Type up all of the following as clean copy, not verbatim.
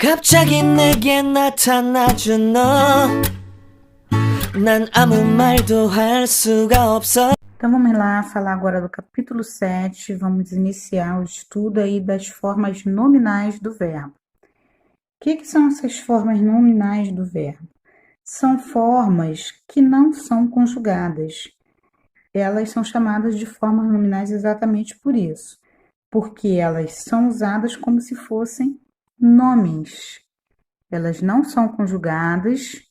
갑자기 내게 나타나준 너. 난 아무 말도 할 수가 없어. Então vamos lá falar agora do capítulo 7, vamos iniciar o estudo aí das formas nominais do verbo. O que são essas formas nominais do verbo? São formas que não são conjugadas. Elas são chamadas de formas nominais exatamente por isso, porque elas são usadas como se fossem nomes. Elas não são conjugadas,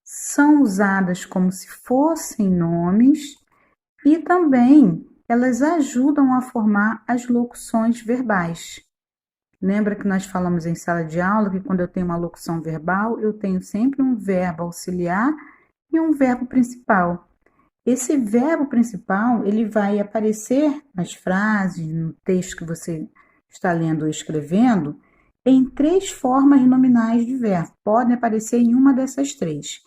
são usadas como se fossem nomes e também elas ajudam a formar as locuções verbais. Lembra que nós falamos em sala de aula que quando eu tenho uma locução verbal, eu tenho sempre um verbo auxiliar e um verbo principal. Esse verbo principal, ele vai aparecer nas frases, no texto que você está lendo ou escrevendo, em 3 formas nominais de verbo. Podem aparecer em uma dessas 3.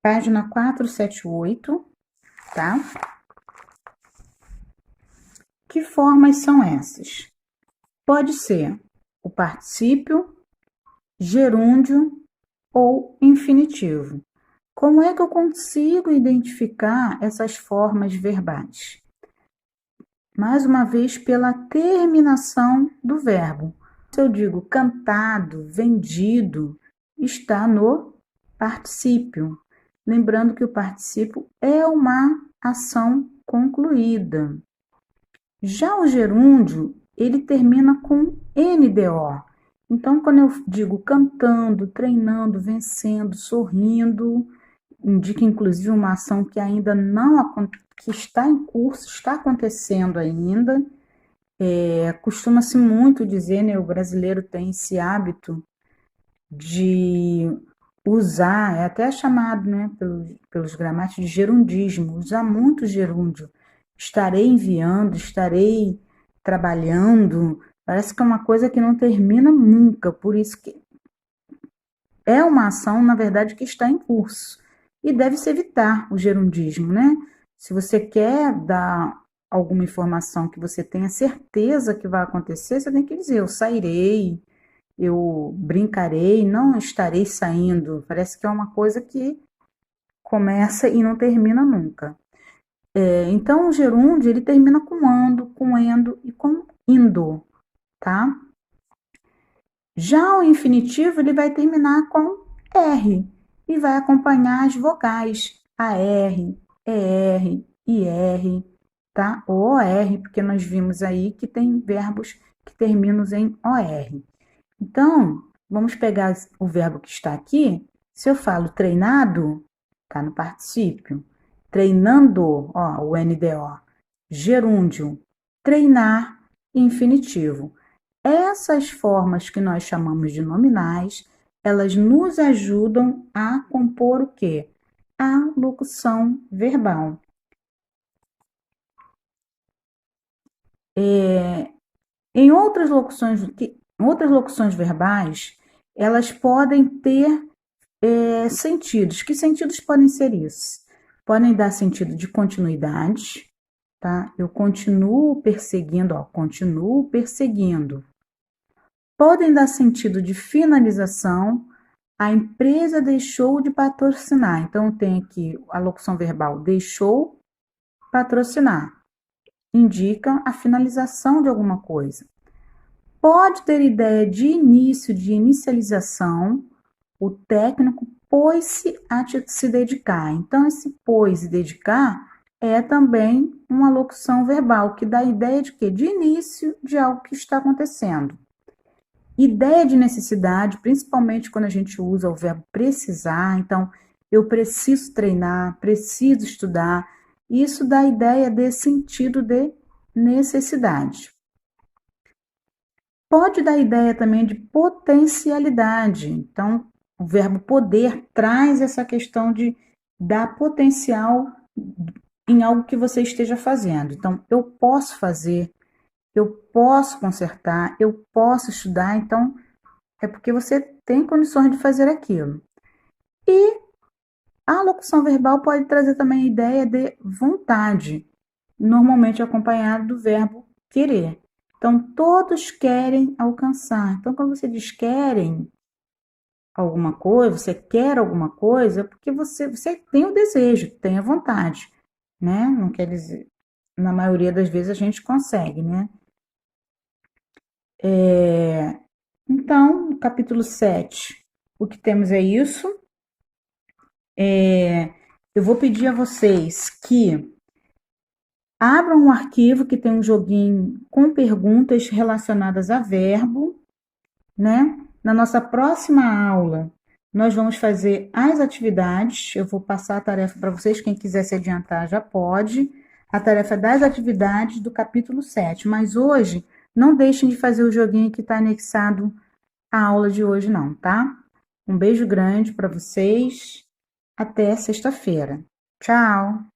Página 478, tá? Que formas são essas? Pode ser o particípio, gerúndio ou infinitivo. Como é que eu consigo identificar essas formas verbais? Mais uma vez, pela terminação do verbo. Se eu digo cantado, vendido, está no particípio. Lembrando que o particípio é uma ação concluída. Já o gerúndio, ele termina com NDO. Então, quando eu digo cantando, treinando, vencendo, sorrindo, indica inclusive uma ação que ainda não que está em curso, está acontecendo ainda. Costuma-se muito dizer, né, o brasileiro tem esse hábito de usar, é até chamado, né, pelos gramáticos de gerundismo, usar muito gerúndio. Estarei enviando, estarei trabalhando, parece que é uma coisa que não termina nunca, por isso que é uma ação, na verdade, que está em curso. E deve-se evitar o gerundismo, né? Se você quer dar alguma informação que você tenha certeza que vai acontecer, você tem que dizer, eu sairei, eu brincarei, não estarei saindo. Parece que é uma coisa que começa e não termina nunca. Então, o gerúndio, ele termina com ando, com endo e com indo, tá? Já o infinitivo, ele vai terminar com R e vai acompanhar as vogais AR, ER, IR, tá? Ou OR, porque nós vimos aí que tem verbos que terminam em OR. Então, vamos pegar o verbo que está aqui. Se eu falo treinado, tá no particípio. Treinando, ó, o NDO. Gerúndio, treinar, infinitivo. Essas formas que nós chamamos de nominais, elas nos ajudam a compor o quê? A locução verbal. Em outras locuções verbais, elas podem ter sentidos. Que sentidos podem ser isso? Podem dar sentido de continuidade, tá? Eu continuo perseguindo, ó, continuo perseguindo. Podem dar sentido de finalização, a empresa deixou de patrocinar. Então, tem aqui a locução verbal deixou patrocinar. Indica a finalização de alguma coisa. Pode ter ideia de início, de inicialização, o técnico pôs-se a se dedicar. Então, esse pôs e dedicar é também uma locução verbal, que dá a ideia de quê? De início de algo que está acontecendo. Ideia de necessidade, principalmente quando a gente usa o verbo precisar. Então, eu preciso treinar, preciso estudar. Isso dá a ideia de sentido de necessidade. Pode dar ideia também de potencialidade. Então, o verbo poder traz essa questão de dar potencial em algo que você esteja fazendo. Então, eu posso fazer, eu posso consertar, eu posso estudar. Então, é porque você tem condições de fazer aquilo. E a locução verbal pode trazer também a ideia de vontade, normalmente acompanhado do verbo querer. Então, todos querem alcançar. Então, quando você diz querem, alguma coisa, você quer alguma coisa, porque você tem o desejo, tem a vontade, né? Não quer dizer, na maioria das vezes a gente consegue, né? Então, no capítulo 7, o que temos é isso. Eu vou pedir a vocês que abram um arquivo que tem um joguinho com perguntas relacionadas a verbo, né? Na nossa próxima aula, nós vamos fazer as atividades. Eu vou passar a tarefa para vocês, quem quiser se adiantar já pode. A tarefa das atividades do capítulo 7. Mas hoje, não deixem de fazer o joguinho que está anexado à aula de hoje, não, tá? Um beijo grande para vocês. Até sexta-feira. Tchau!